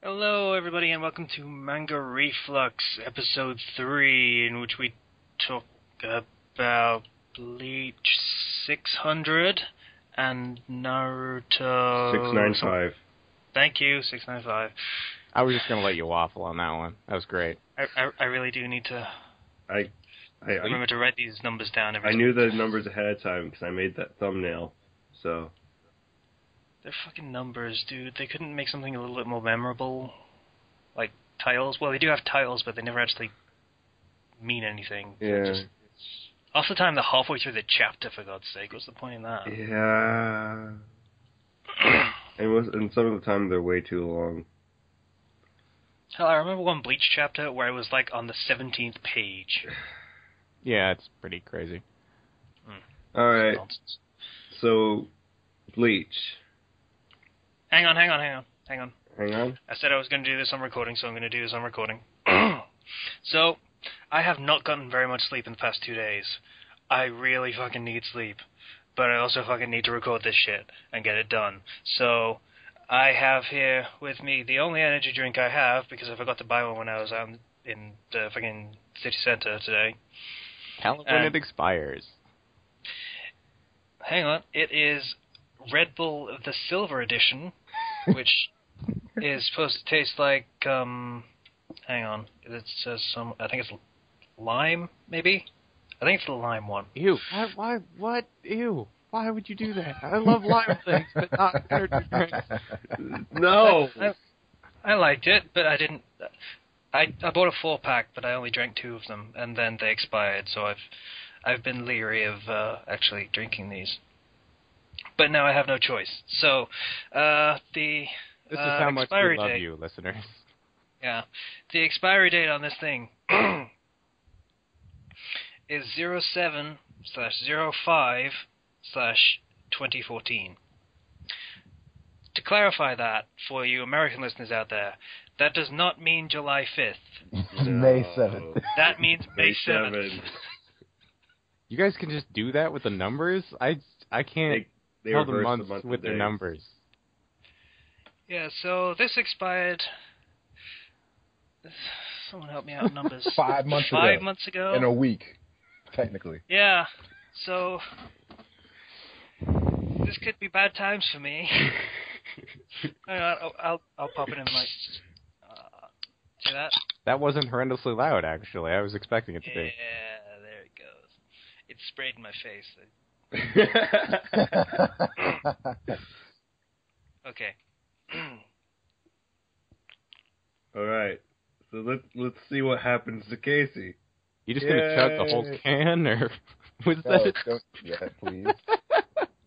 Hello, everybody, and welcome to Manga Reflux, Episode 3, in which we talk about Bleach 600 and Naruto... 695. Thank you, 695. I was just going to let you waffle on that one. That was great. I really do need to I remember to write these numbers down every I knew the numbers ahead of time because I made that thumbnail, so... They're fucking numbers, dude. They couldn't make something a little bit more memorable? Like, titles? Well, they do have titles, but they never actually mean anything. Yeah. Half the time, they're halfway through the chapter, for God's sake. What's the point in that? Yeah... and some of the time they're way too long. Hell, I remember one Bleach chapter where it was, like, on the 17th page. Yeah, it's pretty crazy. Alright, so... Bleach. Hang on. Hang on? I said I was going to do this on recording, so I'm going to do this on recording. So, I have not gotten very much sleep in the past 2 days. I really fucking need sleep. But I also fucking need to record this shit and get it done. So, I have here with me the only energy drink I have, because I forgot to buy one when I was out in the fucking city center today. Tell it when it expires. Hang on. It is Red Bull the Silver Edition, which is supposed to taste like, hang on, it says I think it's lime, maybe? I think it's the lime one. Ew. What? Ew. Why would you do that? I love lime things, but not energy drinks. No! I liked it, but I didn't... I bought a 4-pack, but I only drank 2 of them, and then they expired, so I've been leery of actually drinking these. But now I have no choice. So, the This is how much we love you, listeners. Yeah. The expiry date on this thing is 07/05/2014. To clarify that, for you American listeners out there, that does not mean July 5th. May 7th. That means May 7th. You guys can just do that with the numbers? I can't They tell the reverse months with their numbers. Yeah, so this expired... Someone help me out with numbers. 5 months ago. 5 months ago? In a week, technically. Yeah, so... This could be bad times for me. Hang on, I'll pop it in my... see that? That wasn't horrendously loud, actually. I was expecting it to be. Yeah, there it goes. It sprayed in my face. Okay. Alright, so let's see what happens to Casey. You just gonna chug the whole can, or was No, that? don't do that, please.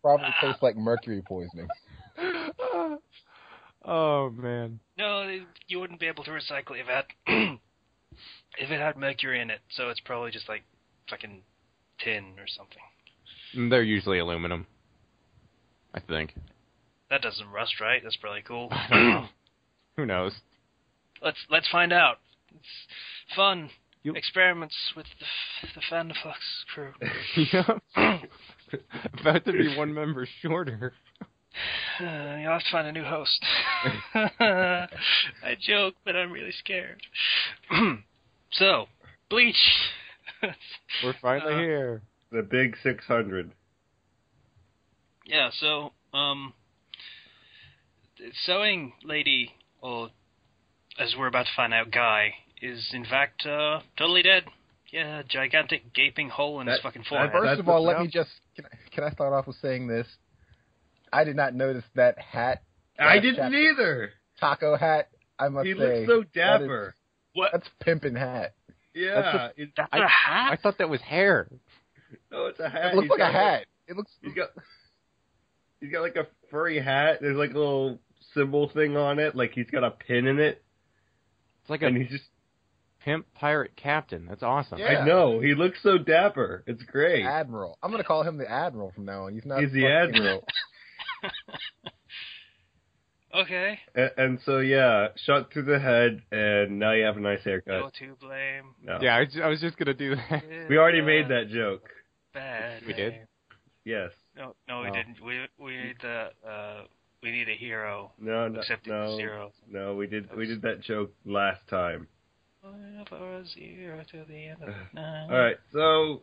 Probably tastes like mercury poisoning. Oh man. No, you wouldn't be able to recycle it if it had mercury in it, so it's probably just like fucking tin or something. They're usually aluminum, I think. That doesn't rust, right? That's probably cool. I don't know. Who knows? Let's find out. It's fun. You... Experiments with the Reflux crew. Yep. About to be one member shorter. You'll have to find a new host. I joke, but I'm really scared. So, Bleach. We're finally here. The big 600. Yeah, so, the sewing lady, or as we're about to find out, guy, is in fact totally dead. Yeah, gigantic gaping hole in his fucking forehead. First of all, let me just... Can I start off with saying this? I did not notice that hat. I didn't either! Taco hat, I must say. He looks so dapper. That's pimpin' hat. Yeah. That's a hat? I thought that was hair. No, it's a hat. It looks like a hat. It looks... He's got like a furry hat. There's like a little symbol thing on it. Like he's got a pin in it. It's like and he's just... pimp pirate captain. That's awesome. Yeah. I know. He looks so dapper. It's great. Admiral. I'm going to call him the Admiral from now on. He's not... He's the Admiral. Okay. And so, yeah, shot through the head, and now you have a nice haircut. No to blame. No. Yeah, I was just going to do that. We already made that joke. Bad We did? Yes. No, we didn't. We We need a hero. No, Except no, it's zero. no. We did that joke last time. For a zero to the end of the night. All right, so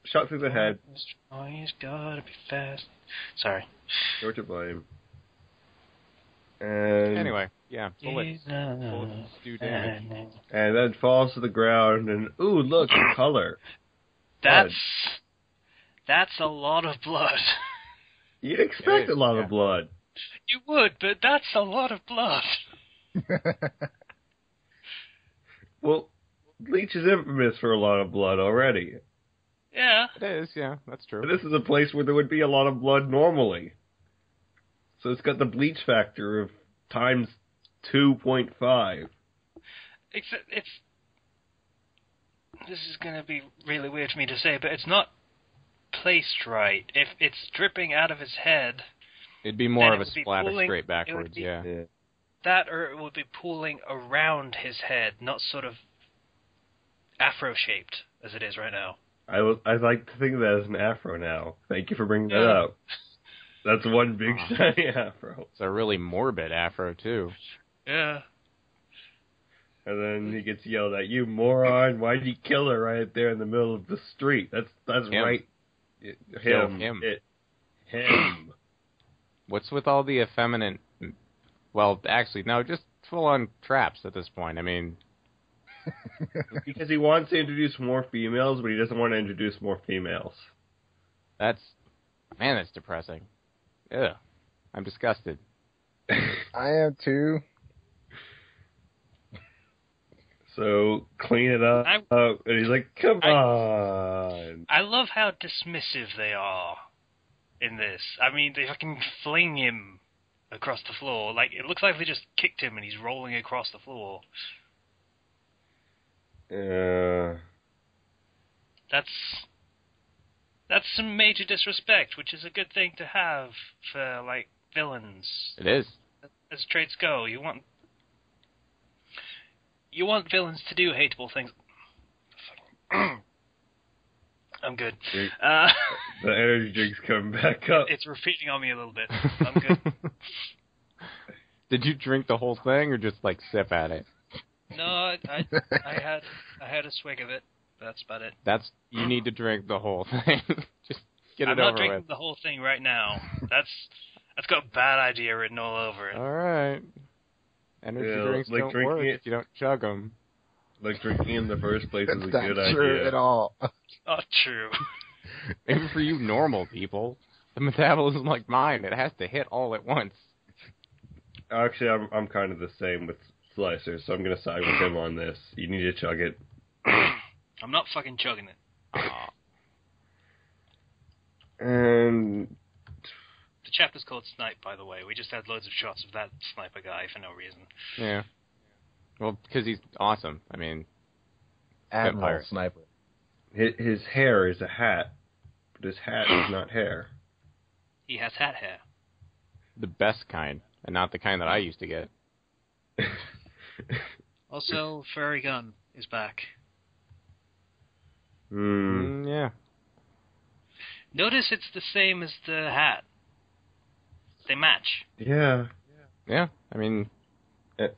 shot through the head. Oh, he's gotta be fast. Sorry. You're to blame. And Anyway, yeah, bullets do damage. and then falls to the ground. And ooh, look, color. That's a lot of blood. You'd expect a lot of blood. You would, but that's a lot of blood. Well, Bleach is infamous for a lot of blood already. Yeah. It is, yeah, that's true. This is a place where there would be a lot of blood normally. So it's got the Bleach factor of times 2.5. Except this is going to be really weird for me to say, but it's not placed right. If it's dripping out of his head... It'd be more of a it would be splatter pooling- straight backwards, be- yeah. That, or it would be pooling around his head, not sort of afro-shaped as it is right now. I like to think of that as an afro now. Thank you for bringing that Yeah. up. That's one big shiny afro. It's a really morbid afro, too. Yeah. And then he gets yelled at, "You moron, why'd you kill her right there in the middle of the street?" That's Him. right. Kill Him. him. Him. What's with all the effeminate... Well, actually, no, just full-on traps at this point. I mean... Because he wants to introduce more females, but he doesn't want to introduce more females. That's depressing. Ugh. I'm disgusted. I am too. So, clean it up. And he's like, come on. I love how dismissive they are in this. I mean, they fucking fling him across the floor. Like, it looks like they just kicked him and he's rolling across the floor. That's some major disrespect, which is a good thing to have for, like, villains. It is. As traits go, you want villains to do hateable things. I'm good. The energy drink's coming back up. It's repeating on me a little bit. I'm good. Did you drink the whole thing or just, like, sip at it? No, I had a swig of it. That's about it. You need to drink the whole thing. Just get it I'm not over drinking with. the whole thing right now. That's got bad idea written all over it. All right. Energy drinks like don't drinking work it- if you don't chug them. Like, drinking in the first place is That's a not good true idea. at all. Not true. Even for you normal people, the metabolism like mine, it has to hit all at once. Actually, I'm kind of the same with Slicer, so I'm going to side with him on this. You need to chug it. I'm not fucking chugging it. Aw. And The chapter's called Snipe, by the way. We just had loads of shots of that sniper guy for no reason. Yeah. Well, because he's awesome. I mean, Admiral Vampire. Sniper. his hair is a hat, but his hat is not hair. He has hat hair. the best kind, and not the kind that I used to get. Also, Furry Gun is back. Yeah. Notice it's the same as the hat. They match. Yeah. Yeah, I mean,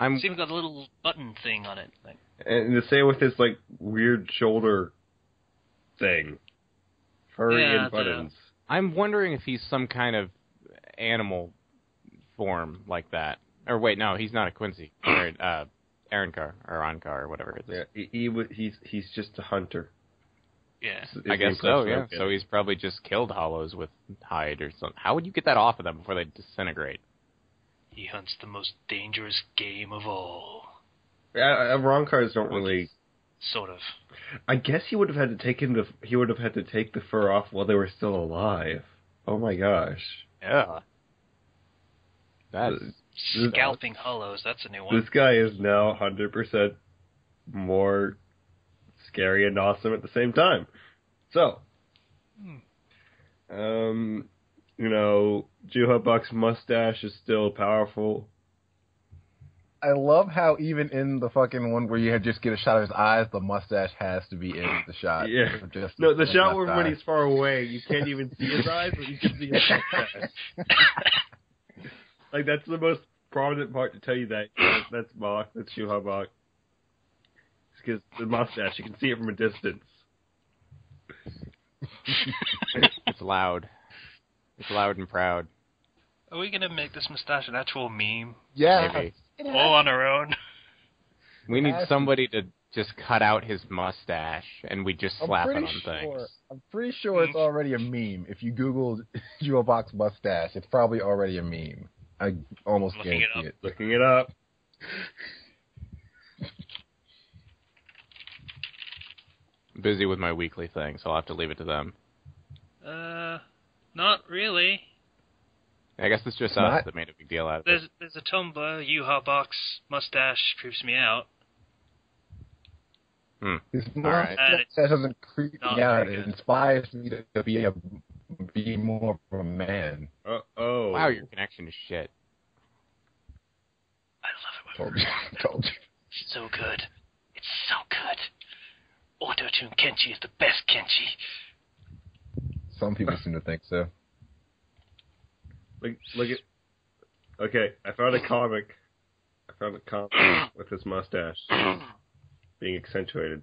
I'm... It's even got a little button thing on it. Like, And the same with his, like, weird shoulder thing. Furry Yeah, and buttons. I'm wondering if he's some kind of animal form like that. Or wait, no, he's not a Quincy. Or, Aronkar, or Ankar, or whatever it is. Yeah, he's just a hunter. yeah. I guess so, yeah. So he's probably just killed hollows with hide or something. How would you get that off of them before they disintegrate? He hunts the most dangerous game of all. Ronkars don't really. Sort of. I guess he would have had to take the fur off while they were still alive. Oh my gosh. Yeah. That's... Scalping hollows, that's a new one. This guy is now 100% more scary and awesome at the same time. So, Juha Buck's mustache is still powerful. I love how even in the fucking one where you just get a shot of his eyes, the mustache has to be in the shot. Yeah. Just No, the like shot left where eye. when he's far away, you can't even see his eyes, but you can see his mustache. Like, that's the most prominent part to tell you that. That's Mach. That's Shuha Mach. It's because the mustache, you can see it from a distance. It's loud. It's loud and proud. Are we gonna make this mustache an actual meme? Yeah. Maybe. All on our own? We need somebody to just cut out his mustache, and we just slap it on things. I'm pretty sure it's already a meme. If you Google Box mustache, it's probably already a meme. I almost Looking it guarantee up. it. Looking it up. I'm busy with my weekly thing, so I'll have to leave it to them. Not really. I guess it's just us that made a big deal out of it. There's a Tumblr, Yuha Box mustache creeps me out. His Alright. mustache doesn't creep me Not out. very It good. inspires me to be more of a man. Oh. Wow, your connection is shit. I love it. Told you. It's so good. It's so good. Auto-tune Kenchi is the best Kenchi. Some people seem to think so. Look at... Okay, I found a comic. With his mustache being accentuated.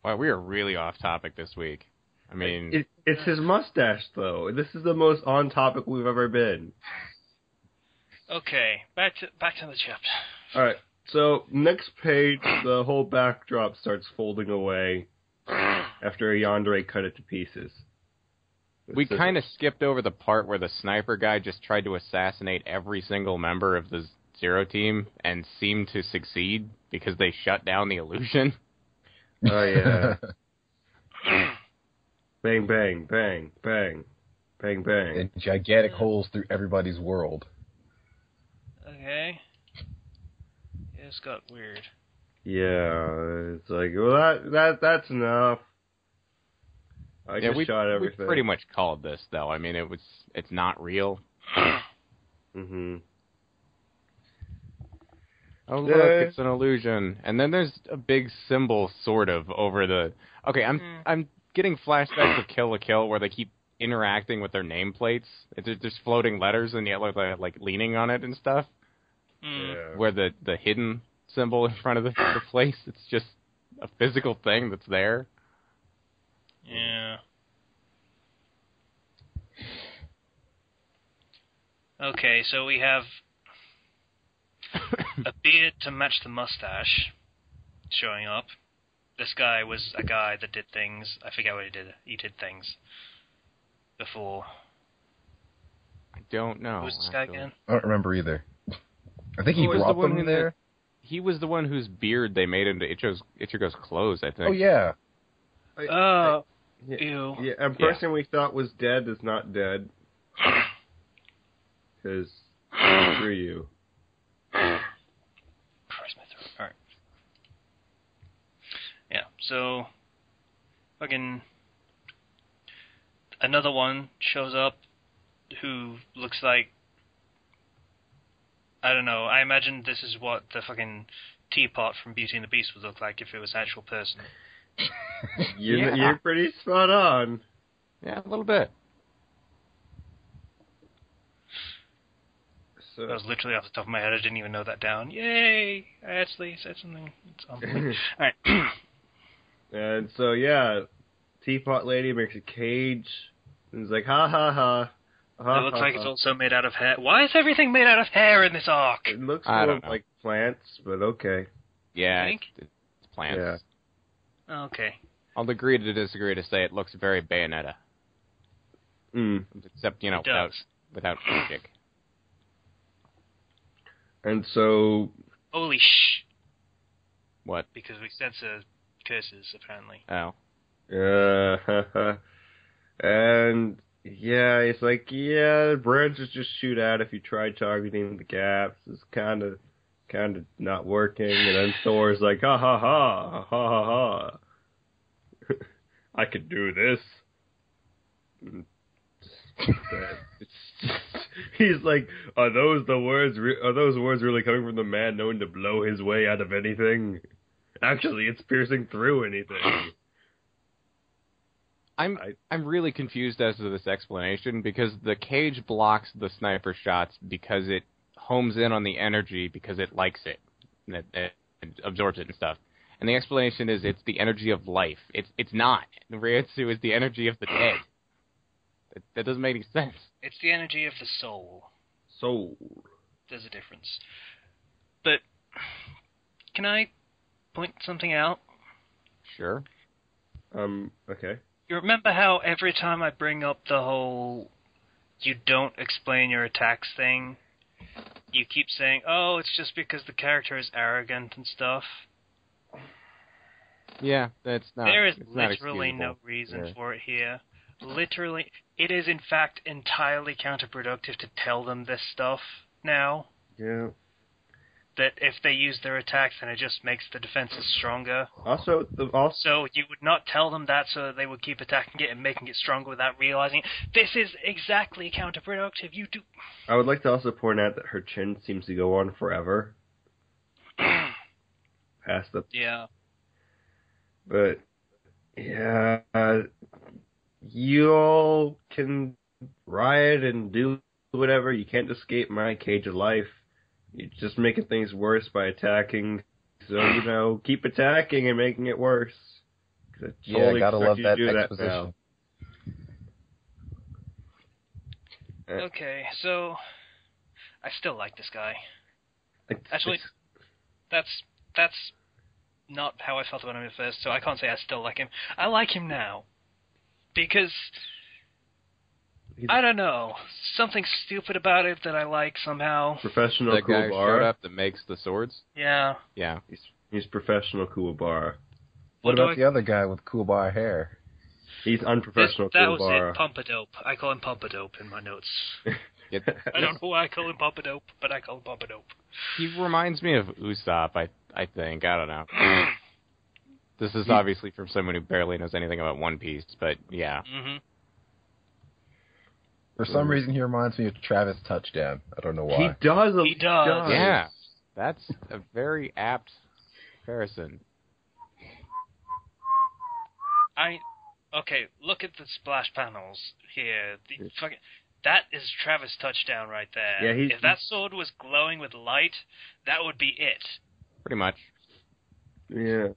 Wow, we are really off topic this week. I mean... It's his mustache, though. This is the most on topic we've ever been. Okay, back to the chapter. Alright, so next page, the whole backdrop starts folding away after a yandere cut it to pieces. We kind of skipped over the part where the sniper guy just tried to assassinate every single member of the Zero team and seemed to succeed because they shut down the illusion. Oh, yeah. Bang, bang, bang, bang, bang, bang. And gigantic holes through everybody's world. Okay. Yeah, it's got weird. Yeah, it's like, well, that's enough. I just shot everything. We pretty much called this, though. I mean, it's not real. Mm-hmm. Oh, look, it's an illusion. And then there's a big symbol, sort of, over the... Okay, I'm getting flashbacks of Kill la Kill where they keep interacting with their nameplates. There's just floating letters, and yet they're, like, leaning on it and stuff. Yeah. Where the hidden symbol in front of the place, it's just a physical thing that's there. Yeah. Okay, so we have a beard to match the mustache showing up. This guy was a guy that did things. I forget what he did. He did things before. I don't know. Who was this guy again? I don't remember either. I think he Who was brought the one them there. He was the one whose beard they made into Ichigo's clothes, I think. Oh, yeah. Ew. Yeah, a person we thought was dead is not dead. Because, screw you. Christ, my throat. Alright. Yeah, so... Fucking... Another one shows up who looks like... I don't know, I imagine this is what the fucking teapot from Beauty and the Beast would look like if it was an actual person. You're pretty spot on. Yeah, a little bit. So, That was literally off the top of my head. I didn't even know that down. Yay! I actually said something. It's unbelievable. Alright. and so, yeah, Teapot Lady makes a cage. And it's like, ha ha ha. It looks like it's also made out of hair. Why is everything made out of hair in this arc? It looks I more don't know. like plants, but okay. Yeah, You think? it's plants. Yeah. Oh, okay. I'll agree to disagree to say it looks very Bayonetta. Except, It does. without magic. And so, Holy What? because we censor curses, apparently. Oh. and yeah, it's like, yeah, the branches just shoot out if you try targeting the gaps. It's kind of not working. And then Thor's like, ha ha ha, ha ha ha. I could do this. He's like, are those words really coming from the man known to blow his way out of anything? Actually, it's piercing through anything. I'm really confused as to this explanation because the cage blocks the sniper shots because it homes in on the energy because it likes it and it absorbs it and stuff. And the explanation is it's the energy of life. It's not. Ryotsu is the energy of the dead. That doesn't make any sense. It's the energy of the soul. Soul. There's a difference. But can I point something out? Sure. Okay. You remember how every time I bring up the whole you don't explain your attacks thing, you keep saying, oh, it's just because the character is arrogant and stuff? Yeah, that's not. There is not literally no excusable. reason for it here. Literally, it is in fact entirely counterproductive to tell them this stuff now. Yeah. That if they use their attacks, then it just makes the defenses stronger. Also, So you would not tell them that so that they would keep attacking it and making it stronger without realizing it. This is exactly counterproductive. You do. I would like to also point out that her chin seems to go on forever. Past the. Yeah. But yeah, you all can riot and do whatever. You can't escape my cage of life. You're just making things worse by attacking. So, keep attacking and making it worse. Yeah, gotta love that exposition. Okay, so I still like this guy. Actually, that's not how I felt about him at first, so I can't say I still like him. I like him now. Because, I don't know, something stupid about it that I like somehow. Professional the guy who showed Kuwabara. up that makes the swords? Yeah. Yeah. He's professional Kuwabara. What about the other guy with Kuwabara hair? He's unprofessional That was Kuwabara. it, Pompadope. I call him Pompadope in my notes. It, I don't know why I call him Pompadope, but I call him Pompadope. he reminds me of Usopp, I think. I don't know. This is obviously from someone who barely knows anything about One Piece, but yeah. Mm-hmm. For some reason, he reminds me of Travis Touchdown. I don't know why. He does. He does. Yeah. That's a very apt comparison. Okay, look at the splash panels here. That is Travis Touchdown right there. Yeah, if that sword was glowing with light, that would be it. Pretty much. Yeah.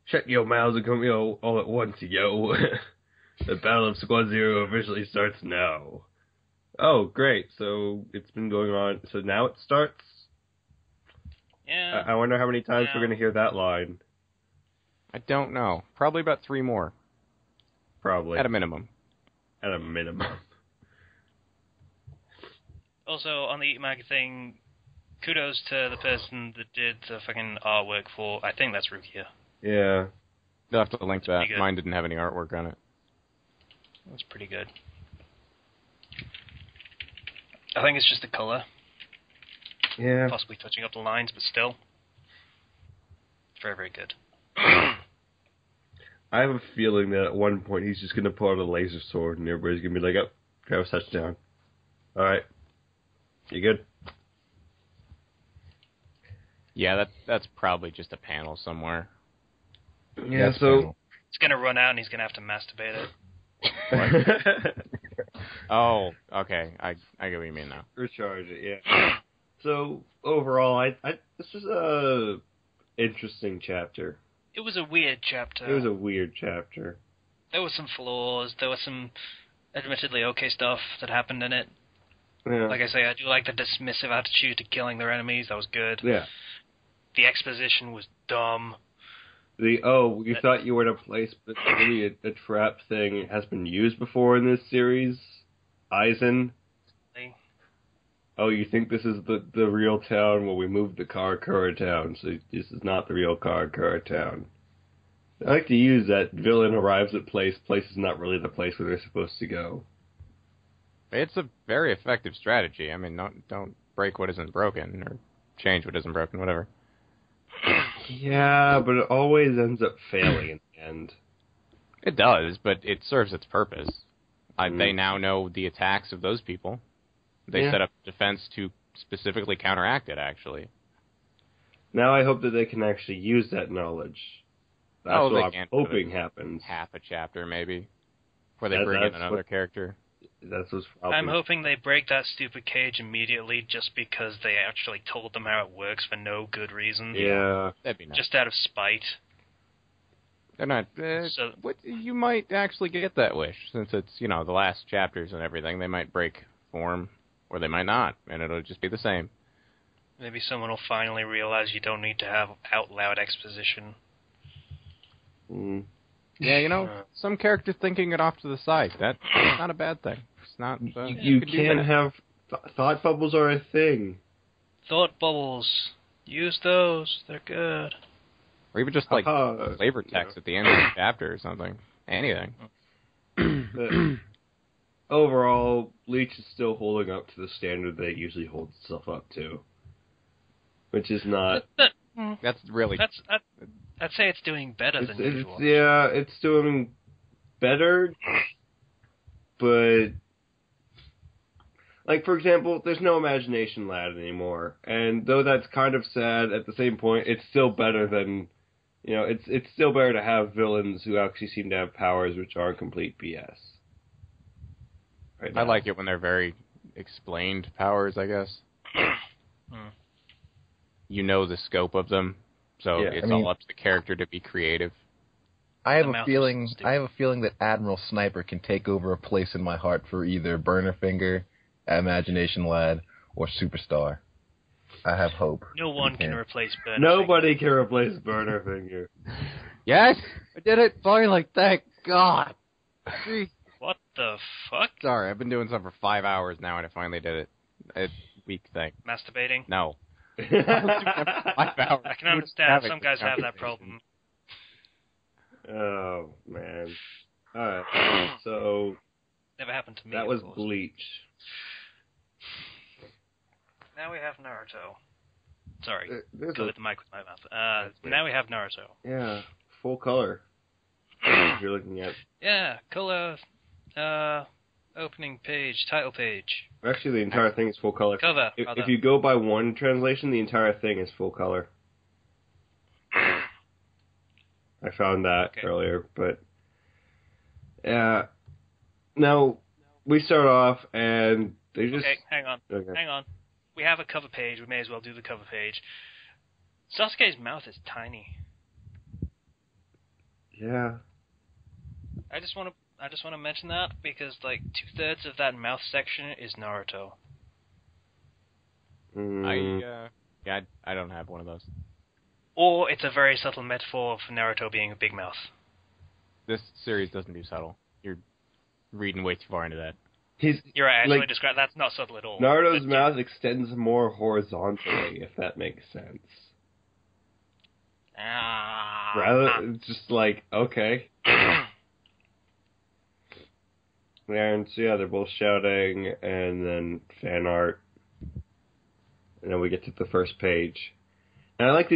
Shut your mouths and come yo all at once, yo. The Battle of Squad Zero officially starts now. Oh, great. So it's been going on. So now it starts? Yeah. I wonder how many times we're going to hear that line. I don't know. Probably about 3 more. Probably. At a minimum. At a minimum. Also, on the Eat Mag thing, kudos to the person that did the fucking artwork for, I think that's Rukia. Yeah. You'll have to link that. good. Mine didn't have any artwork on it. That's pretty good. I think it's just the color, Yeah. possibly touching up the lines, but still. Very, very good. I have a feeling that at one point he's just going to pull out a laser sword and everybody's going to be like, oh, Travis touchdown. Alright. You good? Yeah, that's probably just a panel somewhere. Yeah, so... It's going to run out and he's going to have to masturbate it. Oh, okay. I get what you mean now. Recharge it, yeah. So, overall, this was a interesting chapter. It was a weird chapter. It was a weird chapter. There were some flaws. There was some admittedly okay stuff that happened in it. Yeah. Like I say, I do like the dismissive attitude to killing their enemies. That was good. Yeah. The exposition was dumb. We thought you were in a place, but really a trap thing has been used before in this series. Aizen. Oh, you think this is the real town? Well, we moved the Karakura town, so this is not the real Karakura town. I like to use that villain arrives at place is not really the place where they're supposed to go. It's a very effective strategy. I mean, don't break what isn't broken, or change what isn't broken, whatever. Yeah, but it always ends up failing in the end. It does, but it serves its purpose. They now know the attacks of those people. They set up defense to specifically counteract it, actually. Now I hope that they can actually use that knowledge. That's they what I'm can't do hoping it. happens. Half a chapter, maybe. Where they bring in another character. That's what's probably... I'm hoping they break that stupid cage immediately just because they actually told them how it works for no good reason. Yeah. That'd be nice. Just out of spite. They're not... you might actually get that wish, since it's, the last chapters and everything. They might break form, or they might not, and it'll just be the same. Maybe someone will finally realize you don't need to have out-loud exposition. Mm. Yeah, some character thinking it off to the side. That's not a bad thing. It's not... you can have... Thought bubbles are a thing. Thought bubbles. Use those. They're good. Or even just, flavor text at the end of the chapter or something. Anything. But overall, Bleach is still holding up to the standard that it usually holds itself up to. Which is not... That's really... I'd say it's doing better than usual. Yeah, it's doing better, but... Like, for example, there's no Imagination Lad anymore. And though that's kind of sad, at the same point, it's still better than... it's still better to have villains who actually seem to have powers which aren't complete BS. Right now. I like it when they're very explained powers, I guess. You know the scope of them, so it's all up to the character to be creative. I have a feeling that Admiral Sniper can take over a place in my heart for either Burnerfinger, Imagination Lad, or Superstar. I have hope. No one can replace Burnerfinger. Nobody can replace Burnerfinger. Yes, I did it finally. Thank God. Jeez. What the fuck? Sorry, I've been doing something for 5 hours now, and I finally did it. It's a weak thing. Masturbating? No. 5 hours. I can understand. Some guys have that problem. Oh, man. Alright, so... Never happened to me, that was of course. Bleach. Now we have Naruto. Sorry, There's covered the mic with my mouth. Now we have Naruto. Yeah, full color. If you're looking at... Yeah, color, opening page, title page. Actually, the entire thing is full color. Cover. If you go by one translation, the entire thing is full color. I found that earlier, but... Yeah. Now, we start off, and they just... Okay, hang on. We have a cover page. We may as well do the cover page. Sasuke's mouth is tiny. Yeah. I just want to mention that because 2/3 of that mouth section is Naruto. I don't have one of those. Or it's a very subtle metaphor for Naruto being a big mouth. This series doesn't do subtle. You're reading way too far into that. You're right, actually describe that's not subtle at all. Naruto's mouth extends more horizontally, if that makes sense. Rather, just okay. And so they're both shouting, and then fan art, and then we get to the first page. And I like to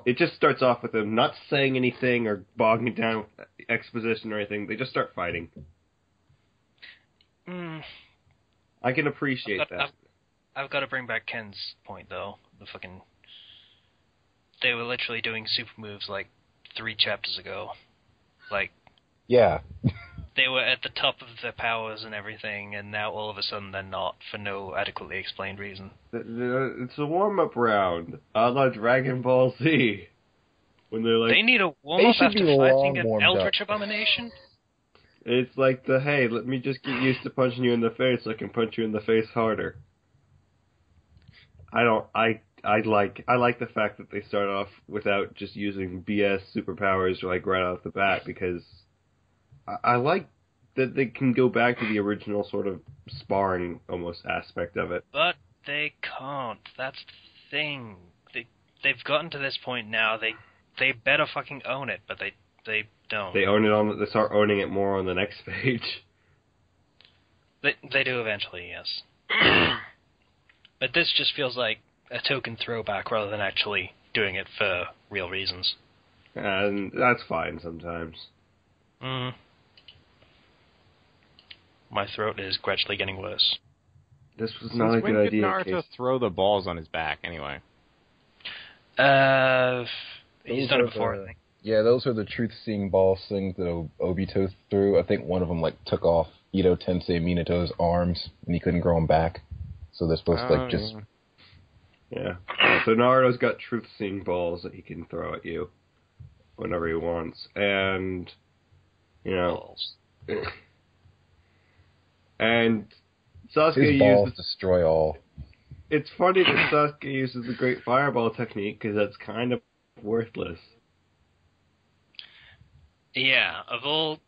it just starts off with them not saying anything or bogging down with exposition or anything. They just start fighting. I can appreciate that. I've got to bring back Ken's point, though. They were literally doing super moves 3 chapters ago. Yeah. They were at the top of their powers and everything, and now all of a sudden they're not, for no adequately explained reason. It's a warm-up round, a la Dragon Ball Z. When they're they need a warm-up after fighting an Eldritch Abomination? It's hey, let me just get used to punching you in the face so I can punch you in the face harder. I like the fact that they start off without just using BS superpowers right off the bat, because I like that they can go back to the original sort of sparring almost aspect of it. But they can't. That's the thing. They've gotten to this point now. They better fucking own it, but they don't. They start owning it more on the next page. They do eventually, yes. But this just feels like a token throwback rather than actually doing it for real reasons. And that's fine sometimes. My throat is gradually getting worse. This was not a good idea. When did Naruto throw the balls on his back, anyway? He's done it before, I think. Yeah, those are the truth-seeing balls things that Obito threw. I think one of them took off Ito Tensei Minato's arms, and he couldn't grow them back. So they're supposed to just. Yeah. So Naruto's got truth-seeing balls that he can throw at you whenever he wants, and Balls. and Sasuke His balls uses. destroy all. It's funny that Sasuke uses the Great Fireball technique because that's kind of worthless. Yeah, of all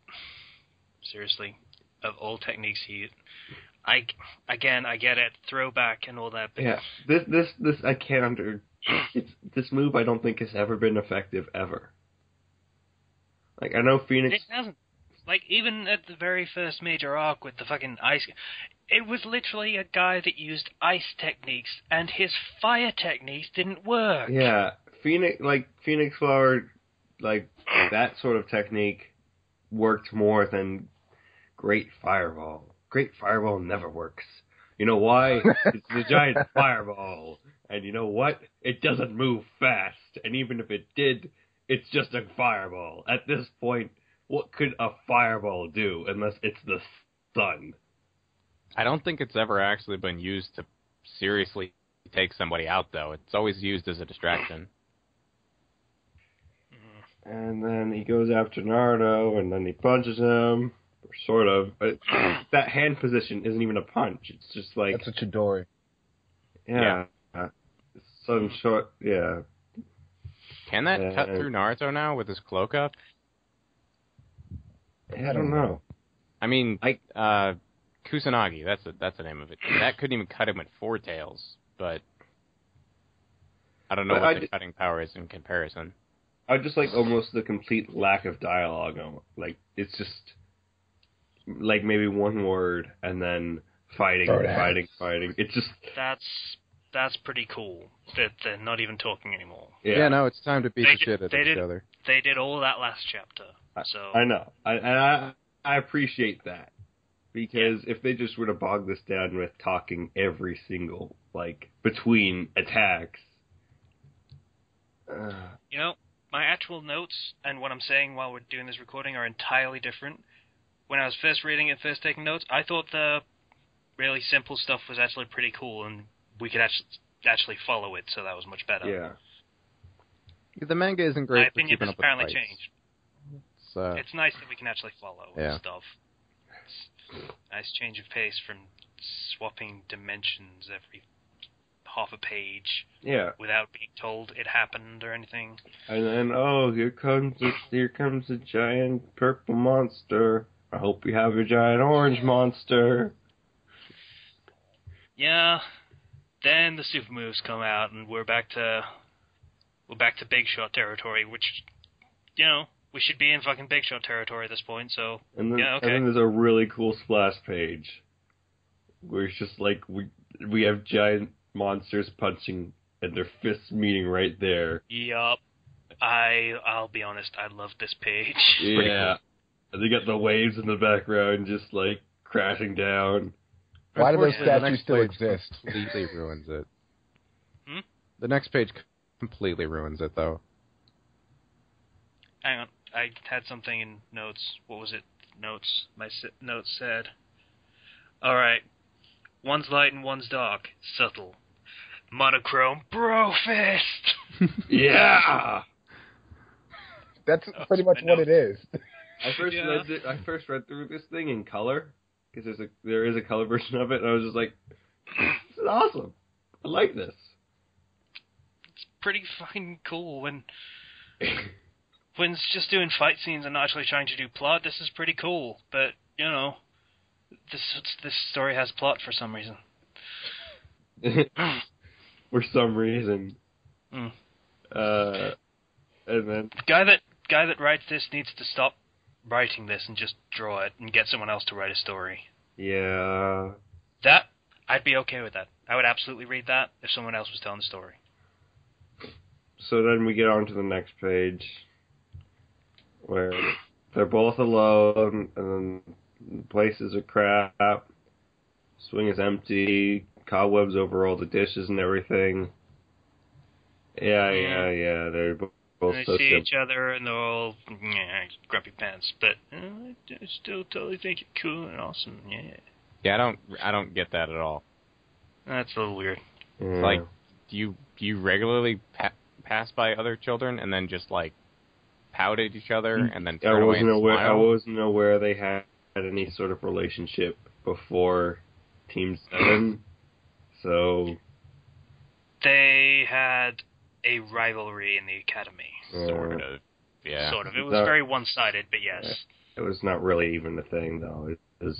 techniques I get it, throwback and all that, but Yeah, this I can't this move I don't think has ever been effective ever. Like, I know Phoenix. It hasn't. Like, even at the very first major arc with the fucking ice, it was literally a guy that used ice techniques, and his fire techniques didn't work. Yeah, Phoenix Flower, that sort of technique worked more than Great Fireball. Great Fireball never works. You know why? It's the giant fireball. And you know what? It doesn't move fast. And even if it did, it's just a fireball. At this point, what could a fireball do unless it's the sun? I don't think it's ever actually been used to seriously take somebody out, though. It's always used as a distraction. And then he goes after Naruto, and then he punches him. Sort of. But that hand position isn't even a punch. It's just like... That's a Chidori. Yeah. Some short... Yeah. Can that cut through Naruto now with his cloak up? I don't know. I mean, Kusanagi, that's the name of it. That couldn't even cut him with four tails, but I don't know what the cutting power is in comparison. I just like almost the complete lack of dialogue. Like, it's just like maybe one word and then fighting. It's just... That's pretty cool that they're not even talking anymore. Yeah, no, it's time to beat the shit out of each other. They did all that last chapter. So I know. I appreciate that. Because if they just were to bog this down with talking every single, between attacks... my actual notes and what I'm saying while we're doing this recording are entirely different. When I was first reading it, first taking notes, I thought the really simple stuff was actually pretty cool, and we could actually follow it, so that was much better. Yeah. The manga isn't great. My opinion has apparently changed. It's nice that we can actually follow stuff. It's a nice change of pace from swapping dimensions every half a page. Yeah. Without being told it happened or anything. And then, here comes a giant purple monster. I hope you have a giant orange monster. Yeah. Then the super moves come out, and we're back to Big Shot territory, which, we should be in fucking Big Shot territory at this point, so, and then, okay. And then there's a really cool splash page, where it's just we have giant monsters punching, and their fists meeting right there. Yup. I'll be honest, I love this page. Yeah. And they got the waves in the background just, crashing down. Why do those statues still exist? Completely ruins it. Hmm? The next page completely ruins it, though. Hang on. I had something in notes. What was it? Notes. My notes said... Alright. One's light and one's dark. Subtle. Monochrome Brofist! Yeah! That's pretty much what it is. I first read through this thing in color, because there is a color version of it, and I was just like, this is awesome. I like this. It's pretty fucking cool when it's just doing fight scenes and not actually trying to do plot. This is pretty cool, but, this story has plot for some reason. For some reason. Mm. And then... The guy that writes this needs to stop writing this and just draw it and get someone else to write a story. Yeah. That, I'd be okay with that. I would absolutely read that if someone else was telling the story. So then we get on to the next page, where they're both alone, and then places are crap, swing is empty, cobwebs over all the dishes and everything. Yeah, they're all they so see simple. each other and they're all grumpy pants, but I still totally think you're cool and awesome. Yeah. Yeah, I don't get that at all. That's a little weird. Yeah. It's like, do you regularly pass by other children and then just like pout at each other and then turn away and smile? I wasn't aware they had any sort of relationship before Team 7, so... They had a rivalry in the academy. Sort of. Yeah. Sort of. It was very one-sided, but yes. It was not really even a thing, though. It was...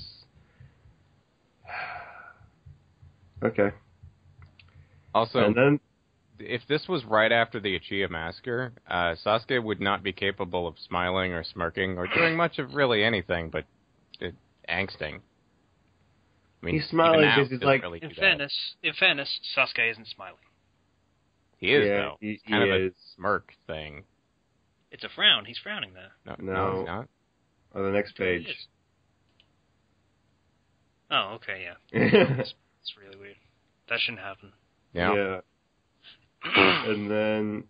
Okay. Also, and then... if this was right after the Uchiha massacre, Sasuke would not be capable of smiling or smirking or doing much of really anything but angsting. I mean, he's smiling even now, because he's like... Really in fairness, Sasuke isn't smiling. He is, yeah, though. He kind of is. a smirk thing. It's a frown. He's frowning there. No, he's not. On the next page. He is. Oh, okay, yeah. It's really weird. That shouldn't happen. Yeah. And then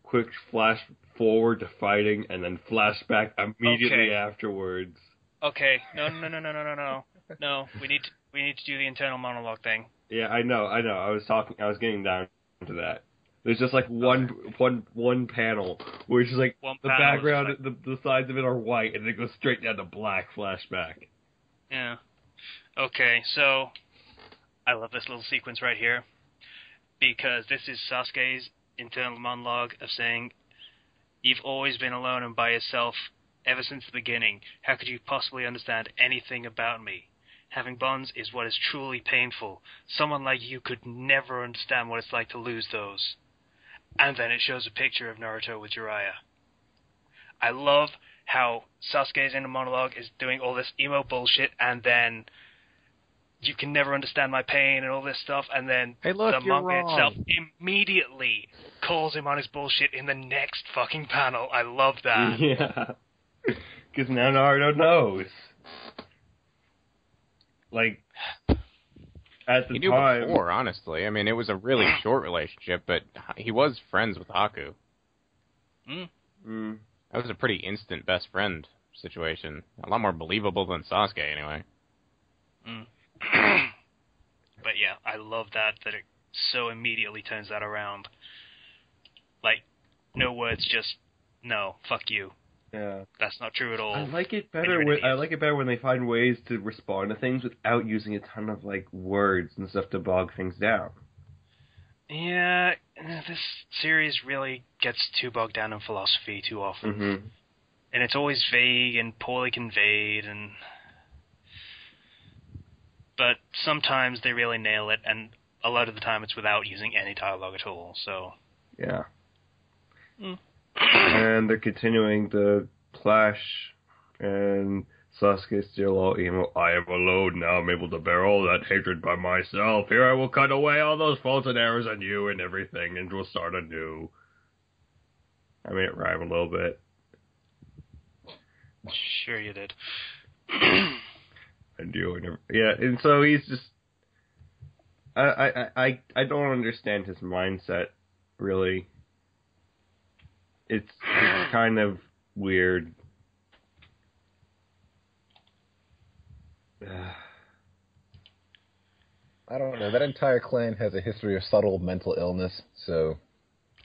quick flash forward to fighting, and then flashback immediately afterwards. Okay, no. No, we need to do the internal monologue thing. Yeah, I know. I was getting down to that. There's just like one panel where it's just like the background, the sides of it are white, and it goes straight down to black flashback. Yeah. Okay, so I love this little sequence right here because this is Sasuke's internal monologue of saying, "You've always been alone and by yourself ever since the beginning. How could you possibly understand anything about me? Having bonds is what is truly painful. Someone like you could never understand what it's like to lose those." And then it shows a picture of Naruto with Jiraiya. I love how Sasuke's inner monologue is doing all this emo bullshit, and then you can never understand my pain and all this stuff, and then hey, look, the manga wrong. itself immediately calls him on his bullshit in the next fucking panel. I love that. Yeah. Because now Naruto knows. Like, at the He knew time... before, honestly. I mean, it was a really short relationship, but he was friends with Haku. That was a pretty instant best friend situation. A lot more believable than Sasuke, anyway. But yeah, I love that it so immediately turns that around. Like, no words, just, no, fuck you. Yeah. That's not true at all. I like it better when they find ways to respond to things without using a ton of like words and stuff to bog things down. Yeah, this series really gets too bogged down in philosophy too often. Mm-hmm. And it's always vague and poorly conveyed, but sometimes they really nail it, and a lot of the time it's without using any dialogue at all, so... Yeah. And they're continuing the clash, and Sasuke's still all emo. "I am alone now. I'm able to bear all that hatred by myself. Here I will cut away all those faults and errors on you and everything, and we'll start anew." I made it rhyme a little bit. Sure you did. And you and yeah, and so he's just... I don't understand his mindset, really. It's kind of weird. I don't know. That entire clan has a history of subtle mental illness, so...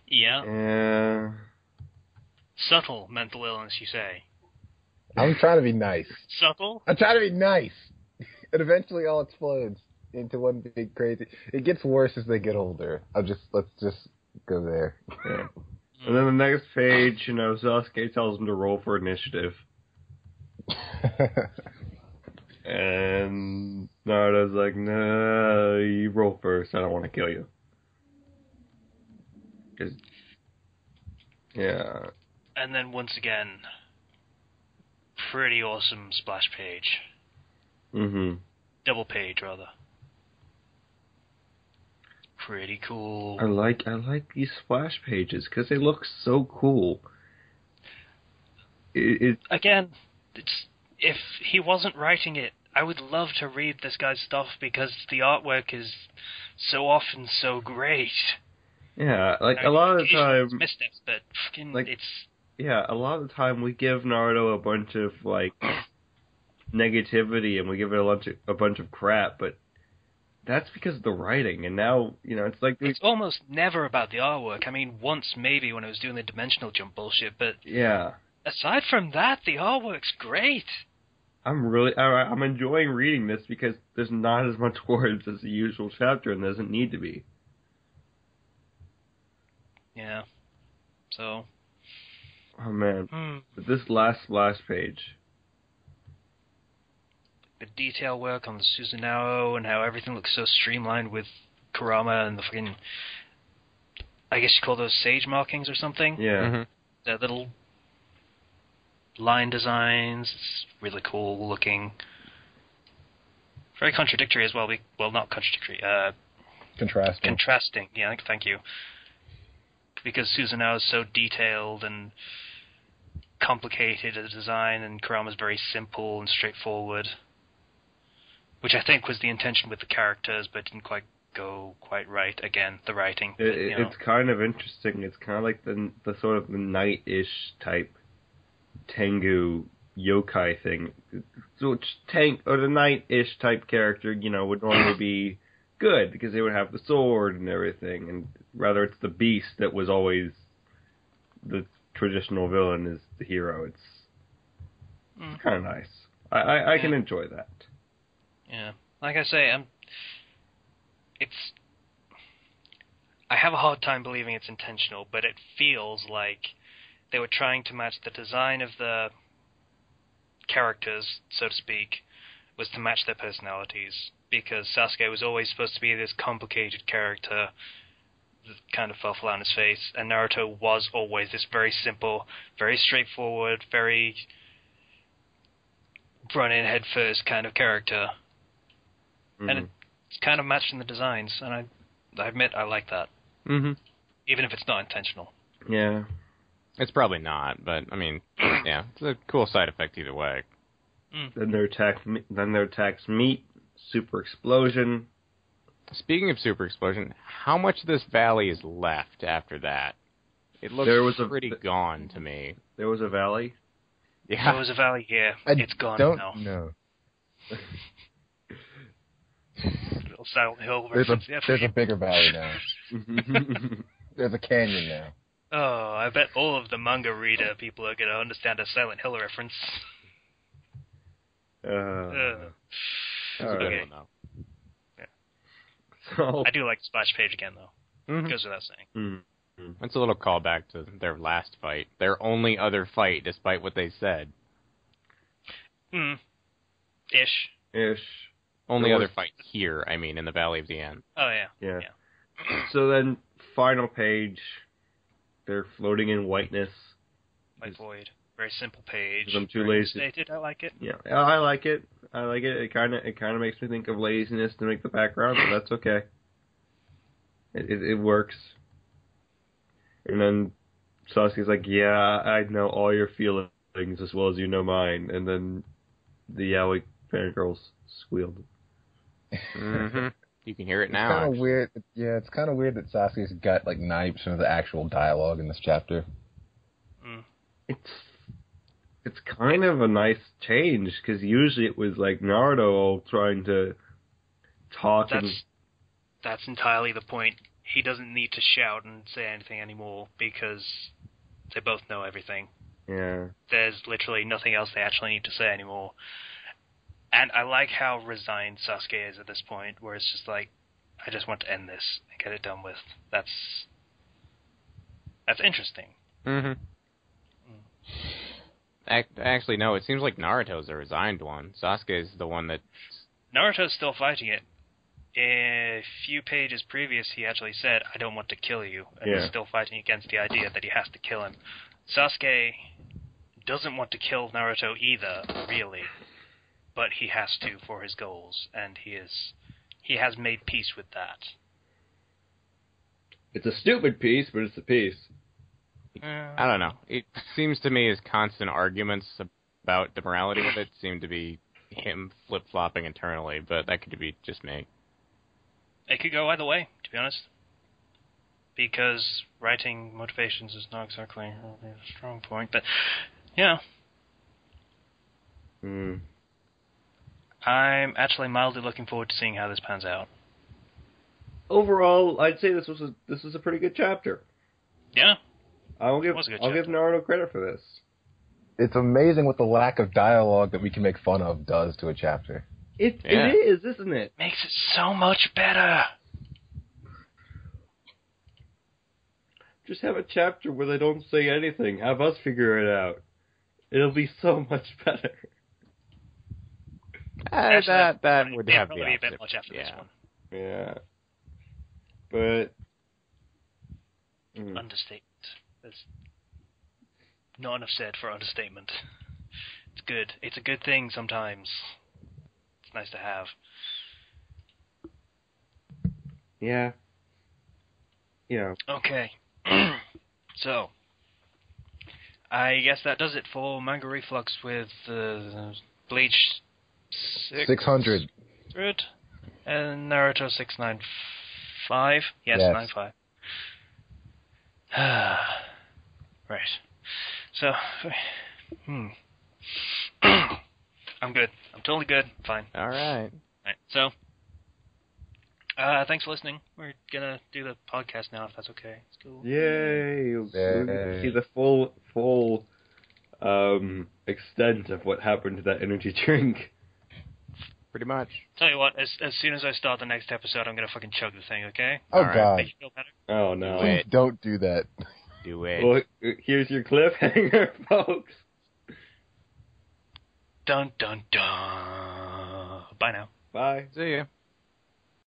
Yeah. Yeah. Subtle mental illness, you say? I'm trying to be nice. Subtle? I'm trying to be nice! And eventually all explodes into one big crazy... It gets worse as they get older. Let's just go there. Yeah. And then the next page, Sasuke tells him to roll for initiative. And Naruto's like, "No, you roll first. I don't want to kill you." Yeah. And then once again, pretty awesome splash page. Mm-hmm. Double page, rather. Pretty cool. I like these splash pages because they look so cool. Again, if he wasn't writing it, I would love to read this guy's stuff because the artwork is so often so great. Yeah, like I mean, a lot of the occasionally it's time, missteps, but fucking like- it's yeah, a lot of the time we give Naruto a bunch of like negativity and we give it a bunch of crap, but that's because of the writing. And now, it's like it's almost never about the artwork. I mean, once maybe when I was doing the dimensional jump bullshit, but yeah, aside from that, the artwork's great. I'm enjoying reading this because there's not as much words as the usual chapter, and there doesn't need to be. Yeah. So. Oh man, but this last splash page. The detail work on the Susanoo and how everything looks so streamlined with Kurama and the fucking, I guess you call those sage markings or something. Yeah. Mm-hmm. The little line designs. It's really cool looking. Very contradictory as well. Well, not contradictory. Contrasting. Contrasting. Yeah, thank you. Because Susanoo is so detailed and complicated as a design, and Kurama's very simple and straightforward. Which I think was the intention with the characters, but didn't quite go quite right. Again, the writing. It's kind of interesting. It's kind of like the sort of the knight-ish type Tengu yokai thing. So the knight-ish type character, would normally be good because they would have the sword and everything, and rather it's the beast that was always the traditional villain is the hero. It's kind of nice. I can enjoy that. Yeah, like I say, I have a hard time believing it's intentional, but it feels like they were trying to match the design of the characters, so to speak, was to match their personalities, because Sasuke was always supposed to be this complicated character that kind of fell flat on his face, and Naruto was always this very simple, very straightforward, very run-in head-first kind of character. Mm-hmm. And it's kind of matched in the designs, and I admit I like that. Mm-hmm. Even if it's not intentional. Yeah. It's probably not, but, I mean, yeah, it's a cool side effect either way. Then their attacks meet, super explosion. Speaking of super explosion, how much of this valley is left after that? It looks pretty gone to me. There was a valley? Yeah. There was a valley here. It's gone now. No. Little Silent Hill There's reference. a bigger valley now. There's a canyon now. Oh, I bet all of the manga reader people are going to understand a Silent Hill reference. That's a good okay. one, though. So, I do like the splash page again, though. Mm-hmm. Goes without saying. That's a little callback to their last fight. Their only other fight, despite what they said. Ish. Only other fight here, I mean, in the Valley of the End. Oh, yeah. Yeah. So then, final page, they're floating in whiteness. White Void. Very simple page. I'm too Very lazy. Stated. I like it. Yeah, I like it. It kind of makes me think of laziness to make the background, but that's okay. It works. And then Sasuke's like, "Yeah, I know all your feelings as well as you know mine." And then the yaoi fangirls squealed. Mm-hmm. You can hear it It's now. kind of weird. Yeah, it's kind of weird that Sasuke's got like 90% of the actual dialogue in this chapter. It's kind of a nice change, because usually it was like Naruto trying to talk. That's entirely the point. He doesn't need to shout and say anything anymore, because they both know everything. Yeah. There's literally nothing else they actually need to say anymore. And I like how resigned Sasuke is at this point, where it's just like, I just want to end this and get it done with. That's interesting. Mm-hmm. Actually, no, it seems like Naruto's the resigned one. Sasuke's the one that... Naruto's still fighting it. A few pages previous, he actually said, I don't want to kill you. And he's still fighting against the idea that he has to kill him. Sasuke doesn't want to kill Naruto either, really. But he has to for his goals. And he has made peace with that. It's a stupid piece, but it's a piece. I don't know. It seems to me his constant arguments about the morality of it seem to be him flip-flopping internally, but that could be just me. It could go either way, to be honest. because writing motivations is not exactly a strong point. But yeah, I'm actually mildly looking forward to seeing how this pans out. Overall, I'd say this was a pretty good chapter. Yeah, I'll give Naruto credit for this. It's amazing what the lack of dialogue that we can make fun of does to a chapter. It is, isn't it? Makes it so much better. Just have a chapter where they don't say anything. Have us figure it out. It'll be so much better. That would have probably the be a bit opposite. much after this one. Yeah. But Understatement. There's not enough said for understatement. It's good. It's a good thing sometimes. It's nice to have. yeah. Okay. So, I guess that does it for Manga Reflux with Bleach 600. And Naruto 695. Yes, Yes. 95. Right. So, I'm good. I'm totally good. Fine. All right. Right. So, thanks for listening. We're gonna do the podcast now, if that's okay. It's cool. Yay! We're gonna see the full extent of what happened to that energy drink. Pretty much. Tell you what, as soon as I start the next episode, I'm gonna fucking chug the thing, okay? Oh, All right. God. Make you feel better? Oh no! Please don't do that. Do it. Well, here's your cliffhanger, folks. Dun dun dun. Bye now. Bye. See ya.